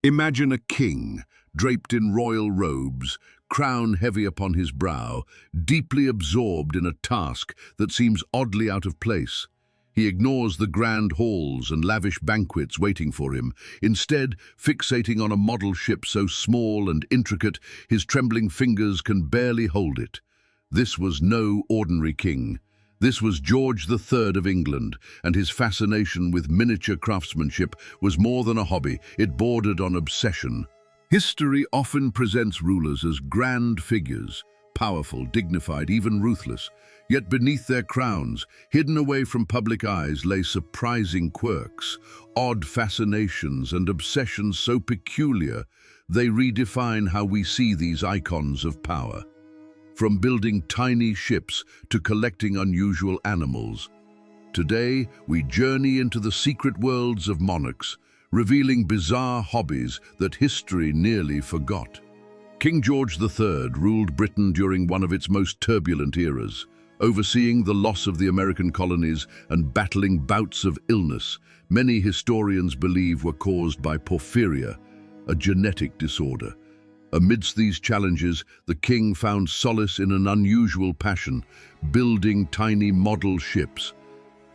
Imagine a king, draped in royal robes, crown heavy upon his brow, deeply absorbed in a task that seems oddly out of place. He ignores the grand halls and lavish banquets waiting for him, instead fixating on a model ship so small and intricate his trembling fingers can barely hold it. This was no ordinary king. This was George the Third of England, and his fascination with miniature craftsmanship was more than a hobby, it bordered on obsession. History often presents rulers as grand figures, powerful, dignified, even ruthless. Yet beneath their crowns, hidden away from public eyes, lay surprising quirks, odd fascinations and obsessions so peculiar they redefine how we see these icons of power. From building tiny ships to collecting unusual animals. Today, we journey into the secret worlds of monarchs, revealing bizarre hobbies that history nearly forgot. King George the Third ruled Britain during one of its most turbulent eras, overseeing the loss of the American colonies and battling bouts of illness many historians believe were caused by porphyria, a genetic disorder. Amidst these challenges, the king found solace in an unusual passion, building tiny model ships.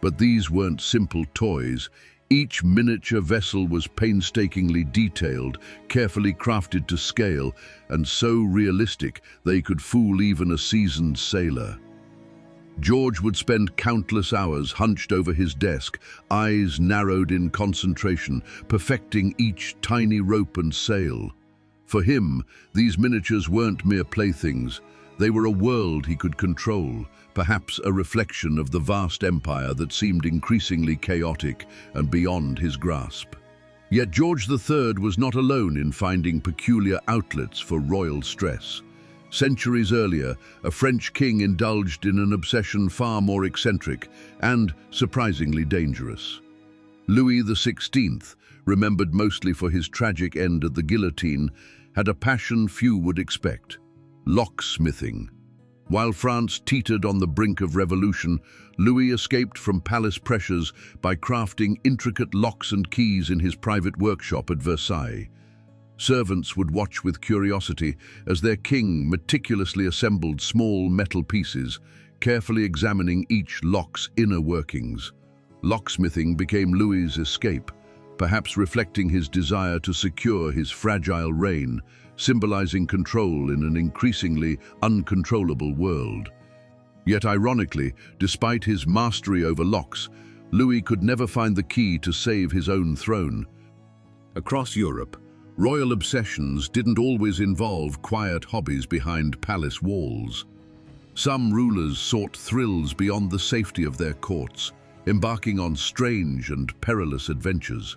But these weren't simple toys. Each miniature vessel was painstakingly detailed, carefully crafted to scale, and so realistic they could fool even a seasoned sailor. George would spend countless hours hunched over his desk, eyes narrowed in concentration, perfecting each tiny rope and sail. For him, these miniatures weren't mere playthings. They were a world he could control, perhaps a reflection of the vast empire that seemed increasingly chaotic and beyond his grasp. Yet George III was not alone in finding peculiar outlets for royal stress. Centuries earlier, a French king indulged in an obsession far more eccentric and surprisingly dangerous. Louis the 16th, remembered mostly for his tragic end at the guillotine, had a passion few would expect: locksmithing. While France teetered on the brink of revolution, Louis escaped from palace pressures by crafting intricate locks and keys in his private workshop at Versailles. Servants would watch with curiosity as their king meticulously assembled small metal pieces, carefully examining each lock's inner workings. Locksmithing became Louis's escape, perhaps reflecting his desire to secure his fragile reign, symbolizing control in an increasingly uncontrollable world. Yet ironically, despite his mastery over locks, Louis could never find the key to save his own throne. Across Europe, royal obsessions didn't always involve quiet hobbies behind palace walls. Some rulers sought thrills beyond the safety of their courts, embarking on strange and perilous adventures.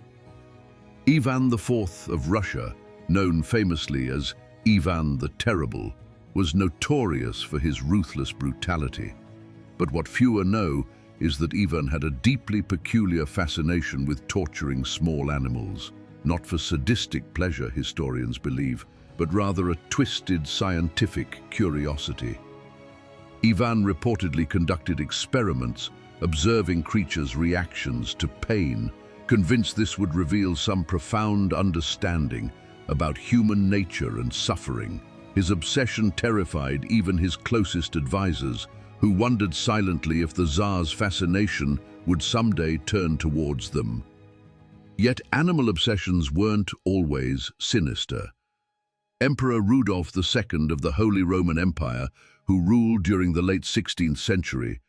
Ivan IV of Russia, known famously as Ivan the Terrible, was notorious for his ruthless brutality. But what fewer know is that Ivan had a deeply peculiar fascination with torturing small animals, not for sadistic pleasure, historians believe, but rather a twisted scientific curiosity. Ivan reportedly conducted experiments, observing creatures' reactions to pain, convinced this would reveal some profound understanding about human nature and suffering. His obsession terrified even his closest advisors, who wondered silently if the Tsar's fascination would someday turn towards them. Yet animal obsessions weren't always sinister. Emperor Rudolf the Second of the Holy Roman Empire, who ruled during the late 16th century,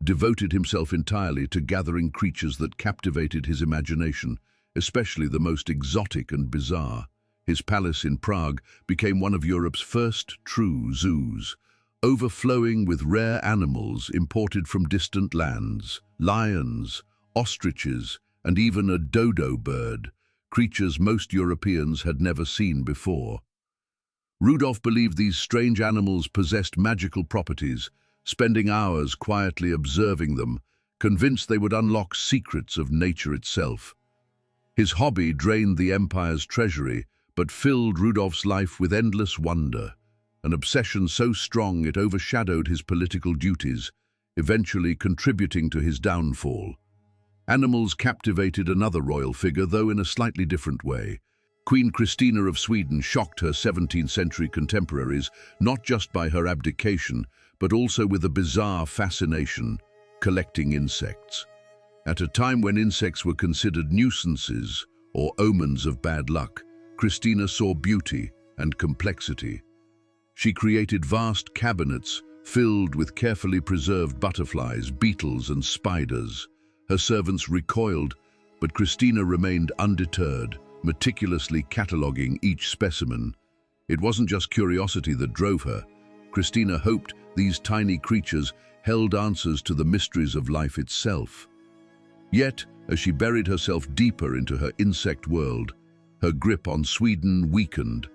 devoted himself entirely to gathering creatures that captivated his imagination, especially the most exotic and bizarre. His palace in Prague became one of Europe's first true zoos, overflowing with rare animals imported from distant lands: lions, ostriches, and even a dodo bird, creatures most Europeans had never seen before. Rudolf believed these strange animals possessed magical properties, spending hours quietly observing them, convinced they would unlock secrets of nature itself. His hobby drained the empire's treasury, but filled Rudolf's life with endless wonder, an obsession so strong it overshadowed his political duties, eventually contributing to his downfall. Animals captivated another royal figure, though in a slightly different way. Queen Christina of Sweden shocked her 17th-century contemporaries not just by her abdication, but also with a bizarre fascination, collecting insects. At a time when insects were considered nuisances or omens of bad luck, Christina saw beauty and complexity. She created vast cabinets filled with carefully preserved butterflies, beetles, and spiders. Her servants recoiled, but Christina remained undeterred, meticulously cataloguing each specimen. It wasn't just curiosity that drove her. Christina hoped these tiny creatures held answers to the mysteries of life itself. Yet, as she buried herself deeper into her insect world, her grip on Sweden weakened,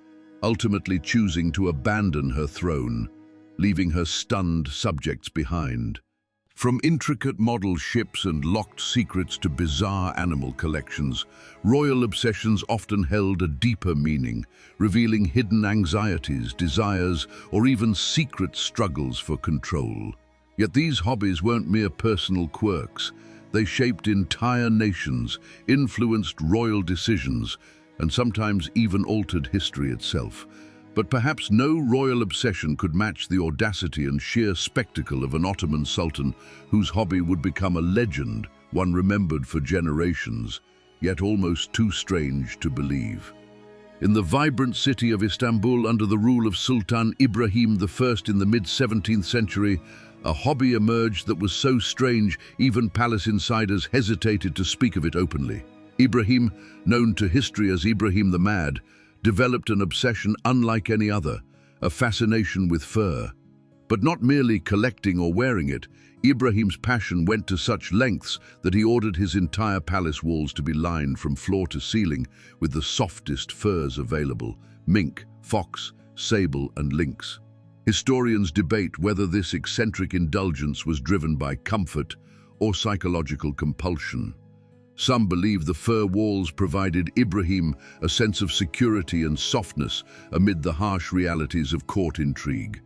ultimately choosing to abandon her throne, leaving her stunned subjects behind. From intricate model ships and locked secrets to bizarre animal collections, royal obsessions often held a deeper meaning, revealing hidden anxieties, desires, or even secret struggles for control. Yet these hobbies weren't mere personal quirks. They shaped entire nations, influenced royal decisions, and sometimes even altered history itself. But perhaps no royal obsession could match the audacity and sheer spectacle of an Ottoman sultan whose hobby would become a legend, one remembered for generations, yet almost too strange to believe. In the vibrant city of Istanbul under the rule of Sultan Ibrahim I in the mid-17th century, a hobby emerged that was so strange even palace insiders hesitated to speak of it openly. Ibrahim, known to history as Ibrahim the Mad, developed an obsession unlike any other, a fascination with fur. But not merely collecting or wearing it, Ibrahim's passion went to such lengths that he ordered his entire palace walls to be lined from floor to ceiling with the softest furs available: mink, fox, sable, and lynx. Historians debate whether this eccentric indulgence was driven by comfort or psychological compulsion. Some believe the fur walls provided Ibrahim a sense of security and softness amid the harsh realities of court intrigue.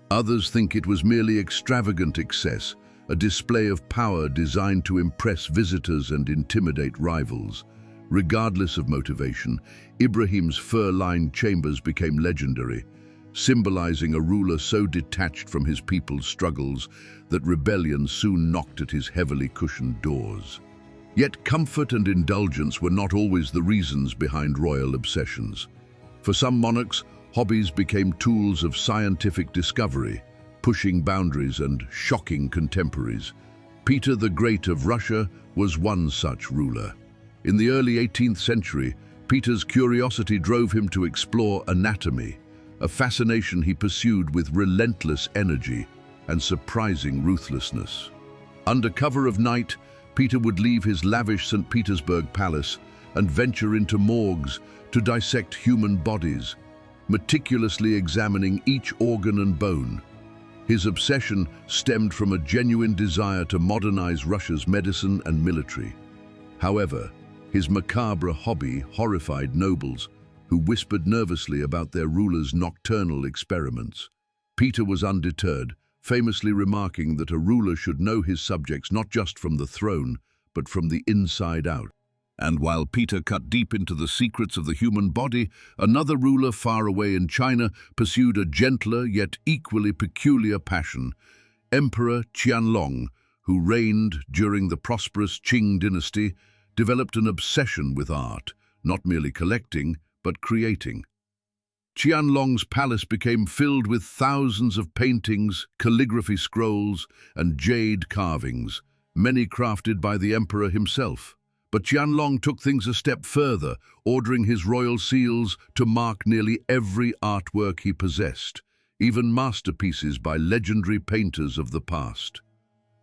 Others think it was merely extravagant excess, a display of power designed to impress visitors and intimidate rivals. Regardless of motivation, Ibrahim's fur-lined chambers became legendary, symbolizing a ruler so detached from his people's struggles that rebellion soon knocked at his heavily cushioned doors. Yet comfort and indulgence were not always the reasons behind royal obsessions. For some monarchs, hobbies became tools of scientific discovery, pushing boundaries and shocking contemporaries. Peter the Great of Russia was one such ruler. In the early 18th century, Peter's curiosity drove him to explore anatomy, a fascination he pursued with relentless energy and surprising ruthlessness. Under cover of night, Peter would leave his lavish St. Petersburg palace and venture into morgues to dissect human bodies, meticulously examining each organ and bone. His obsession stemmed from a genuine desire to modernize Russia's medicine and military. However, his macabre hobby horrified nobles who whispered nervously about their ruler's nocturnal experiments. Peter was undeterred, famously remarking that a ruler should know his subjects not just from the throne, but from the inside out. And while Peter cut deep into the secrets of the human body, another ruler far away in China pursued a gentler yet equally peculiar passion. Emperor Qianlong, who reigned during the prosperous Qing dynasty, developed an obsession with art, not merely collecting, but creating. Qianlong's palace became filled with thousands of paintings, calligraphy scrolls, and jade carvings, many crafted by the emperor himself. But Qianlong took things a step further, ordering his royal seals to mark nearly every artwork he possessed, even masterpieces by legendary painters of the past.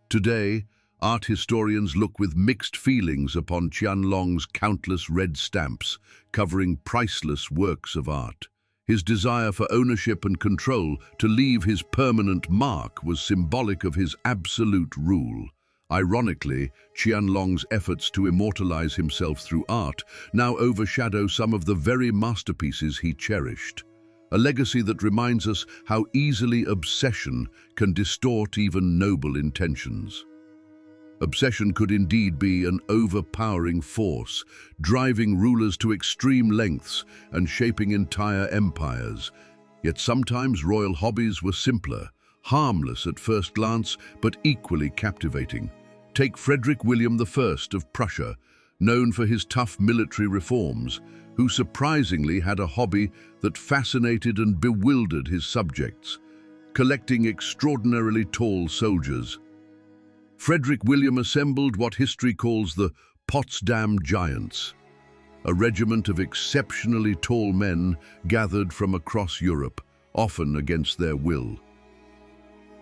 Today, art historians look with mixed feelings upon Qianlong's countless red stamps, covering priceless works of art. His desire for ownership and control, to leave his permanent mark, was symbolic of his absolute rule. Ironically, Qianlong's efforts to immortalize himself through art now overshadow some of the very masterpieces he cherished. A legacy that reminds us how easily obsession can distort even noble intentions. Obsession could indeed be an overpowering force, driving rulers to extreme lengths and shaping entire empires. Yet sometimes royal hobbies were simpler, harmless at first glance, but equally captivating. Take Frederick William I of Prussia, known for his tough military reforms, who surprisingly had a hobby that fascinated and bewildered his subjects: collecting extraordinarily tall soldiers. Frederick William assembled what history calls the Potsdam Giants, a regiment of exceptionally tall men gathered from across Europe, often against their will.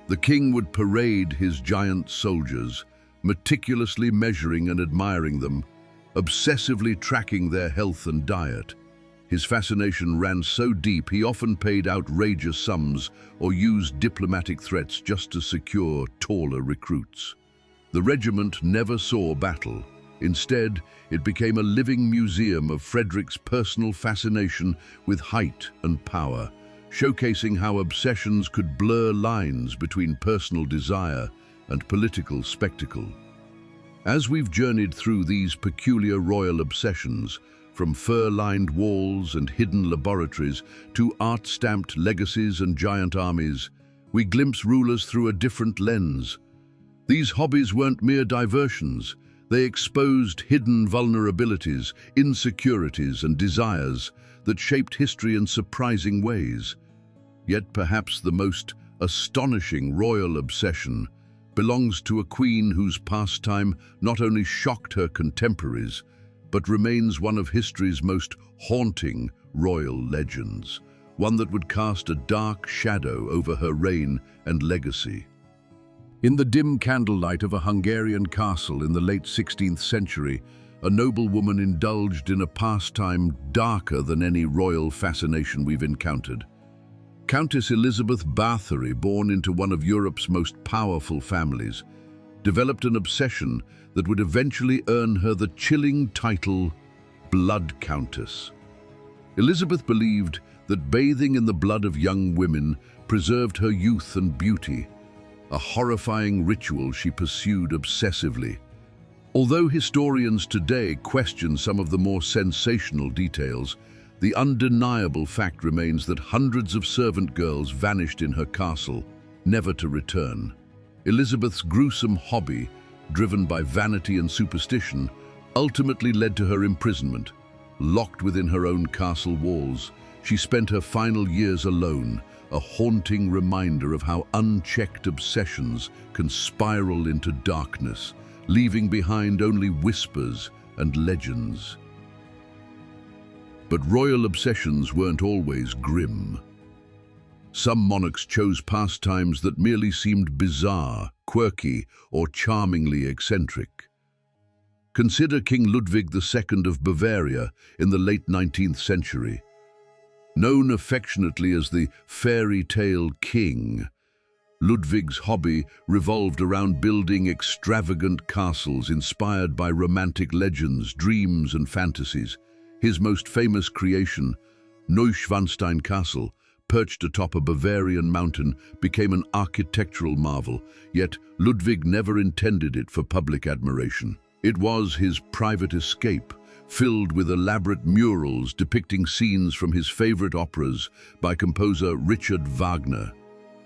The king would parade his giant soldiers, meticulously measuring and admiring them, obsessively tracking their health and diet. His fascination ran so deep he often paid outrageous sums or used diplomatic threats just to secure taller recruits. The regiment never saw battle. Instead, it became a living museum of Frederick's personal fascination with height and power, showcasing how obsessions could blur lines between personal desire and political spectacle. As we've journeyed through these peculiar royal obsessions, from fur-lined walls and hidden laboratories to art-stamped legacies and giant armies, we glimpse rulers through a different lens. These hobbies weren't mere diversions. They exposed hidden vulnerabilities, insecurities, and desires that shaped history in surprising ways. Yet perhaps the most astonishing royal obsession belongs to a queen whose pastime not only shocked her contemporaries, but remains one of history's most haunting royal legends, one that would cast a dark shadow over her reign and legacy. In the dim candlelight of a Hungarian castle in the late 16th century, a noblewoman indulged in a pastime darker than any royal fascination we've encountered. Countess Elizabeth Bathory, born into one of Europe's most powerful families, developed an obsession that would eventually earn her the chilling title Blood Countess. Elizabeth believed that bathing in the blood of young women preserved her youth and beauty, a horrifying ritual she pursued obsessively. Although historians today question some of the more sensational details, the undeniable fact remains that hundreds of servant girls vanished in her castle, never to return. Elizabeth's gruesome hobby, driven by vanity and superstition, ultimately led to her imprisonment. Locked within her own castle walls, she spent her final years alone, a haunting reminder of how unchecked obsessions can spiral into darkness, leaving behind only whispers and legends. But royal obsessions weren't always grim. Some monarchs chose pastimes that merely seemed bizarre, quirky, or charmingly eccentric. Consider King Ludwig II of Bavaria in the late 19th century. Known affectionately as the fairy tale king, Ludwig's hobby revolved around building extravagant castles inspired by romantic legends, dreams, and fantasies. His most famous creation, Neuschwanstein Castle, perched atop a Bavarian mountain, became an architectural marvel, yet Ludwig never intended it for public admiration. It was his private escape, filled with elaborate murals depicting scenes from his favorite operas by composer Richard Wagner.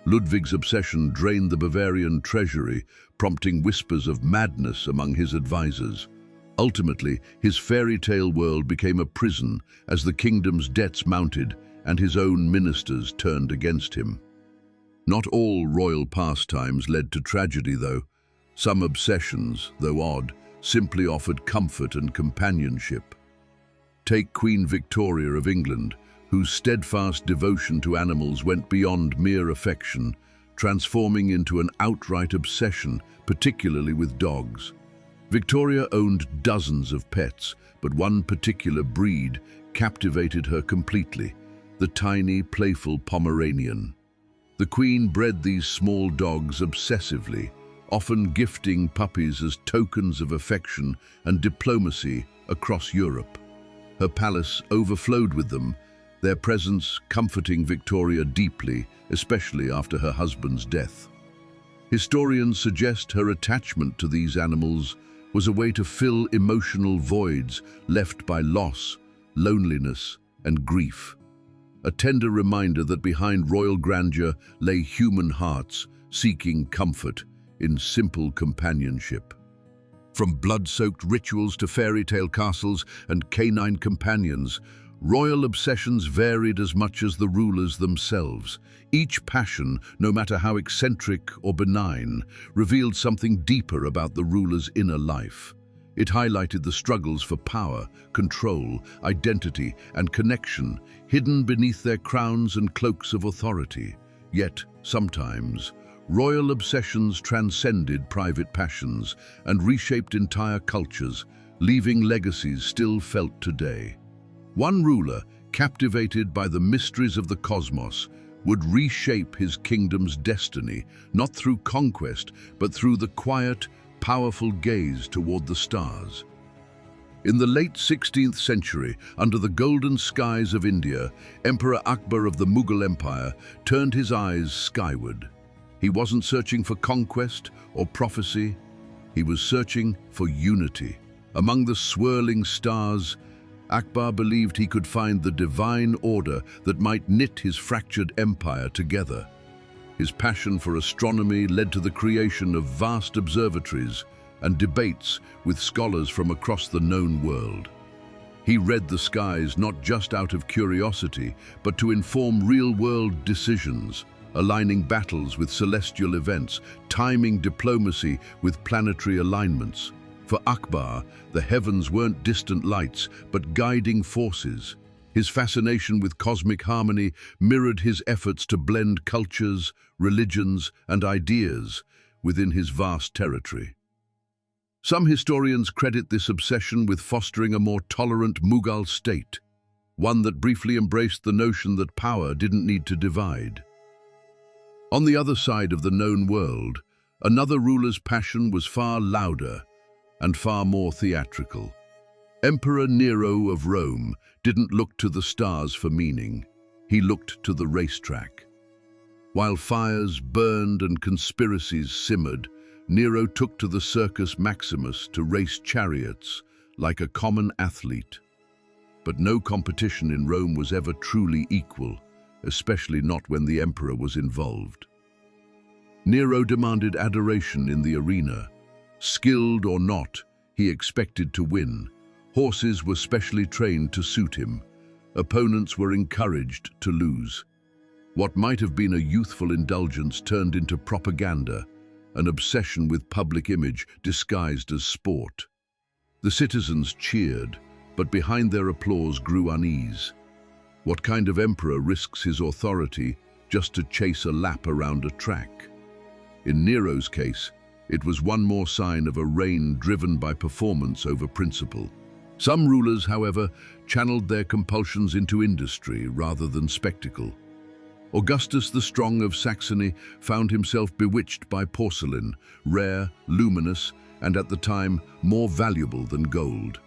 Ludwig's obsession drained the Bavarian treasury, prompting whispers of madness among his advisors. Ultimately, his fairy tale world became a prison as the kingdom's debts mounted and his own ministers turned against him. Not all royal pastimes led to tragedy, though. Some obsessions, though odd, simply offered comfort and companionship. Take Queen Victoria of England, whose steadfast devotion to animals went beyond mere affection, transforming into an outright obsession, particularly with dogs. Victoria owned dozens of pets, but one particular breed captivated her completely: the tiny, playful Pomeranian. The Queen bred these small dogs obsessively, often gifting puppies as tokens of affection and diplomacy across Europe. Her palace overflowed with them, their presence comforting Victoria deeply, especially after her husband's death. Historians suggest her attachment to these animals was a way to fill emotional voids left by loss, loneliness, and grief. A tender reminder that behind royal grandeur lay human hearts seeking comfort in simple companionship. From blood-soaked rituals to fairy tale castles and canine companions, royal obsessions varied as much as the rulers themselves. Each passion, no matter how eccentric or benign, revealed something deeper about the ruler's inner life. It highlighted the struggles for power, control, identity, and connection, hidden beneath their crowns and cloaks of authority. Yet, sometimes, royal obsessions transcended private passions and reshaped entire cultures, leaving legacies still felt today. One ruler, captivated by the mysteries of the cosmos, would reshape his kingdom's destiny, not through conquest, but through the quiet, powerful gaze toward the stars. In the late 16th century, under the golden skies of India, Emperor Akbar of the Mughal Empire turned his eyes skyward. He wasn't searching for conquest or prophecy. He was searching for unity. Among the swirling stars, Akbar believed he could find the divine order that might knit his fractured empire together. His passion for astronomy led to the creation of vast observatories and debates with scholars from across the known world. He read the skies not just out of curiosity, but to inform real-world decisions, aligning battles with celestial events, timing diplomacy with planetary alignments. For Akbar, the heavens weren't distant lights, but guiding forces. His fascination with cosmic harmony mirrored his efforts to blend cultures, religions, and ideas within his vast territory. Some historians credit this obsession with fostering a more tolerant Mughal state, one that briefly embraced the notion that power didn't need to divide. On the other side of the known world, another ruler's passion was far louder and far more theatrical. Emperor Nero of Rome didn't look to the stars for meaning. He looked to the racetrack. While fires burned and conspiracies simmered, Nero took to the Circus Maximus to race chariots like a common athlete. But no competition in Rome was ever truly equal, especially not when the emperor was involved. Nero demanded adoration in the arena. Skilled or not, he expected to win. Horses were specially trained to suit him. Opponents were encouraged to lose. What might have been a youthful indulgence turned into propaganda, an obsession with public image disguised as sport. The citizens cheered, but behind their applause grew unease. What kind of emperor risks his authority just to chase a lap around a track? In Nero's case, it was one more sign of a reign driven by performance over principle. Some rulers, however, channeled their compulsions into industry rather than spectacle. Augustus the Strong of Saxony found himself bewitched by porcelain, rare, luminous, and at the time more valuable than gold.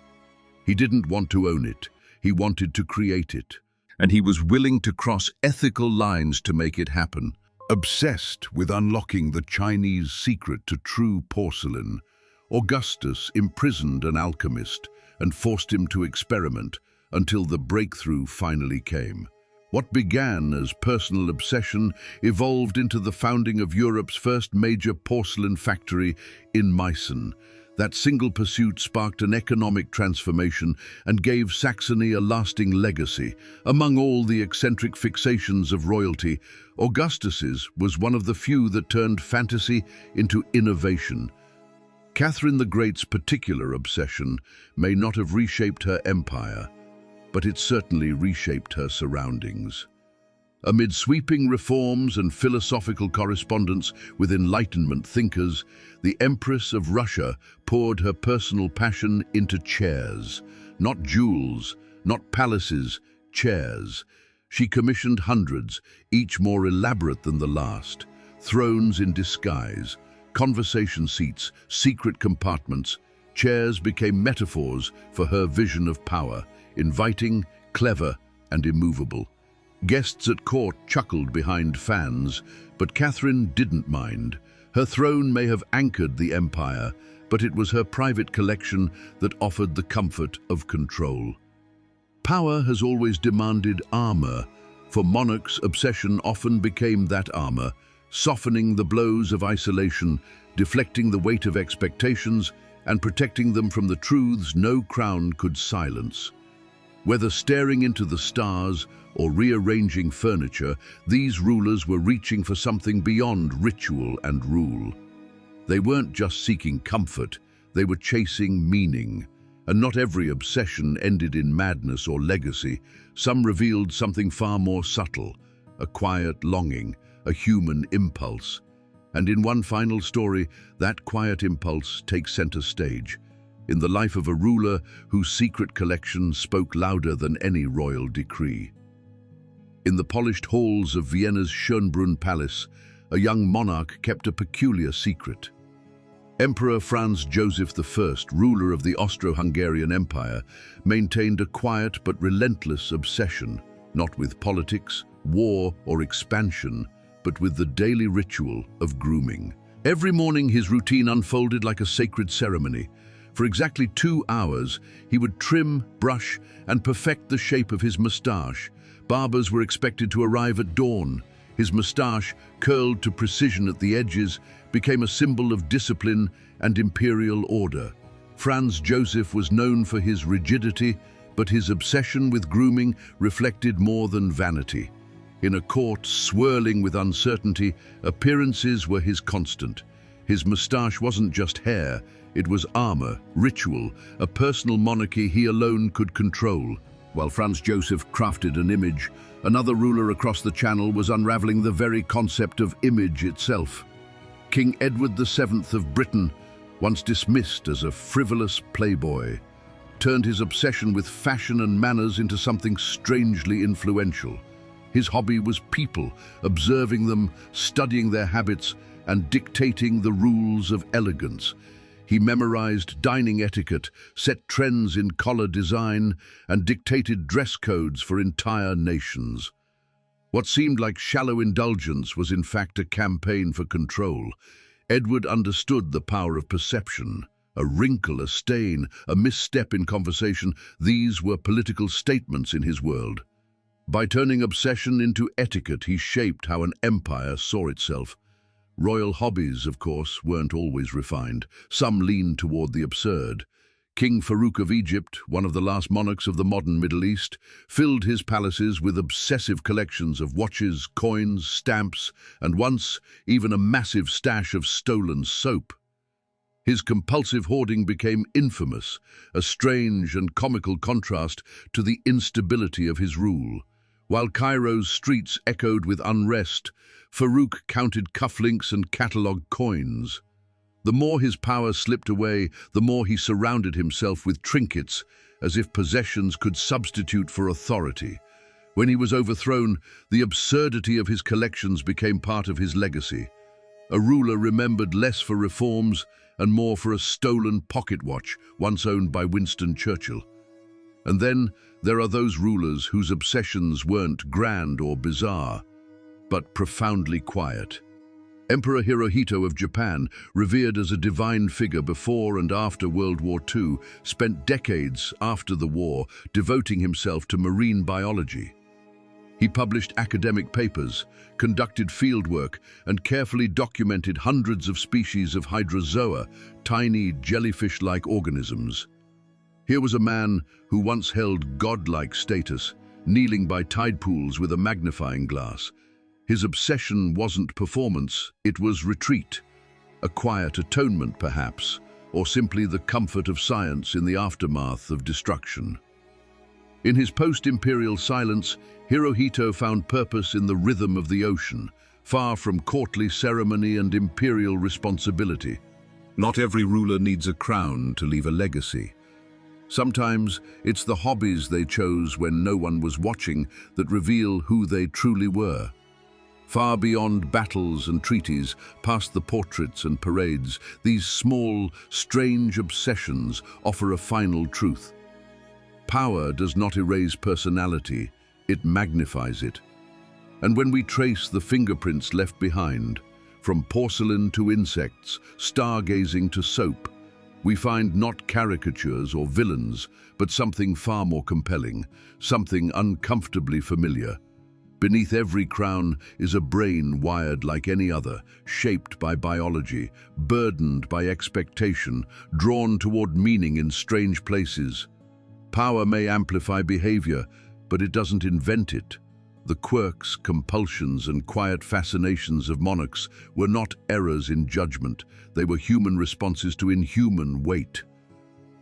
He didn't want to own it, he wanted to create it. And he was willing to cross ethical lines to make it happen. Obsessed with unlocking the Chinese secret to true porcelain, Augustus imprisoned an alchemist and forced him to experiment until the breakthrough finally came. What began as personal obsession evolved into the founding of Europe's first major porcelain factory in Meissen. That single pursuit sparked an economic transformation and gave Saxony a lasting legacy. Among all the eccentric fixations of royalty, Augustus's was one of the few that turned fantasy into innovation. Catherine the Great's particular obsession may not have reshaped her empire, but it certainly reshaped her surroundings. Amid sweeping reforms and philosophical correspondence with Enlightenment thinkers, the Empress of Russia poured her personal passion into chairs. Not jewels, not palaces, chairs. She commissioned hundreds, each more elaborate than the last. Thrones in disguise, conversation seats, secret compartments. Chairs became metaphors for her vision of power, inviting, clever, and immovable. Guests at court chuckled behind fans, but Catherine didn't mind. Her throne may have anchored the empire, but it was her private collection that offered the comfort of control. Power has always demanded armor. For monarchs, obsession often became that armor, softening the blows of isolation, deflecting the weight of expectations, and protecting them from the truths no crown could silence. Whether staring into the stars or rearranging furniture, these rulers were reaching for something beyond ritual and rule. They weren't just seeking comfort, they were chasing meaning. And not every obsession ended in madness or legacy. Some revealed something far more subtle, a quiet longing, a human impulse. And in one final story, that quiet impulse takes center stage, in the life of a ruler whose secret collection spoke louder than any royal decree. In the polished halls of Vienna's Schönbrunn Palace, a young monarch kept a peculiar secret. Emperor Franz Joseph I, ruler of the Austro-Hungarian Empire, maintained a quiet but relentless obsession, not with politics, war, or expansion, but with the daily ritual of grooming. Every morning his routine unfolded like a sacred ceremony. For exactly 2 hours, he would trim, brush, and perfect the shape of his moustache. Barbers were expected to arrive at dawn. His moustache, curled to precision at the edges, became a symbol of discipline and imperial order. Franz Joseph was known for his rigidity, but his obsession with grooming reflected more than vanity. In a court swirling with uncertainty, appearances were his constant. His moustache wasn't just hair, it was armor, ritual, a personal monarchy he alone could control. While Franz Joseph crafted an image, another ruler across the Channel was unraveling the very concept of image itself. King Edward the Seventh of Britain, once dismissed as a frivolous playboy, turned his obsession with fashion and manners into something strangely influential. His hobby was people, observing them, studying their habits, and dictating the rules of elegance. He memorized dining etiquette, set trends in collar design, and dictated dress codes for entire nations. What seemed like shallow indulgence was in fact a campaign for control. Edward understood the power of perception. A wrinkle, a stain, a misstep in conversation, these were political statements in his world. By turning obsession into etiquette, he shaped how an empire saw itself. Royal hobbies, of course, weren't always refined. Some leaned toward the absurd. King Farouk of Egypt, one of the last monarchs of the modern Middle East, filled his palaces with obsessive collections of watches, coins, stamps, and once even a massive stash of stolen soap. His compulsive hoarding became infamous, a strange and comical contrast to the instability of his rule. While Cairo's streets echoed with unrest, Farouk counted cufflinks and catalogued coins. The more his power slipped away, the more he surrounded himself with trinkets, as if possessions could substitute for authority. When he was overthrown, the absurdity of his collections became part of his legacy. A ruler remembered less for reforms and more for a stolen pocket watch once owned by Winston Churchill. And then there are those rulers whose obsessions weren't grand or bizarre, but profoundly quiet. Emperor Hirohito of Japan, revered as a divine figure before and after World War II, spent decades after the war devoting himself to marine biology. He published academic papers, conducted fieldwork, and carefully documented hundreds of species of hydrozoa, tiny jellyfish-like organisms. Here was a man who once held godlike status, kneeling by tide pools with a magnifying glass. His obsession wasn't performance, it was retreat, a quiet atonement perhaps, or simply the comfort of science in the aftermath of destruction. In his post-imperial silence, Hirohito found purpose in the rhythm of the ocean, far from courtly ceremony and imperial responsibility. Not every ruler needs a crown to leave a legacy. Sometimes it's the hobbies they chose when no one was watching that reveal who they truly were. Far beyond battles and treaties, past the portraits and parades, these small, strange obsessions offer a final truth. Power does not erase personality, it magnifies it. And when we trace the fingerprints left behind, From porcelain to insects, stargazing to soap, we find not caricatures or villains, but something far more compelling, something uncomfortably familiar. Beneath every crown is a brain wired like any other, shaped by biology, burdened by expectation, drawn toward meaning in strange places. Power may amplify behavior, but it doesn't invent it. The quirks, compulsions, and quiet fascinations of monarchs were not errors in judgment. They were human responses to inhuman weight.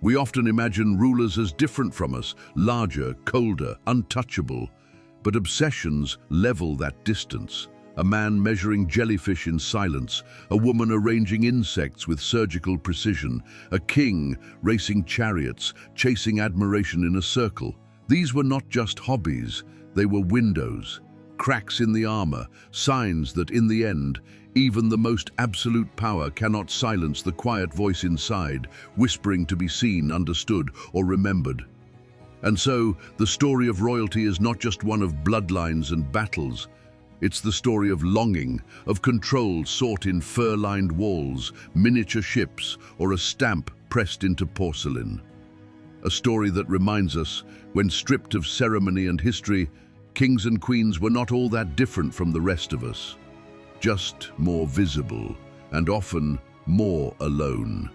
We often imagine rulers as different from us, larger, colder, untouchable. But obsessions level that distance. A man measuring jellyfish in silence, a woman arranging insects with surgical precision, a king racing chariots, chasing admiration in a circle. These were not just hobbies, they were windows, cracks in the armor, signs that in the end, even the most absolute power cannot silence the quiet voice inside, whispering to be seen, understood, or remembered. And so, the story of royalty is not just one of bloodlines and battles. It's the story of longing, of control sought in fur-lined walls, miniature ships, or a stamp pressed into porcelain. A story that reminds us, when stripped of ceremony and history, kings and queens were not all that different from the rest of us. Just more visible, and often more alone.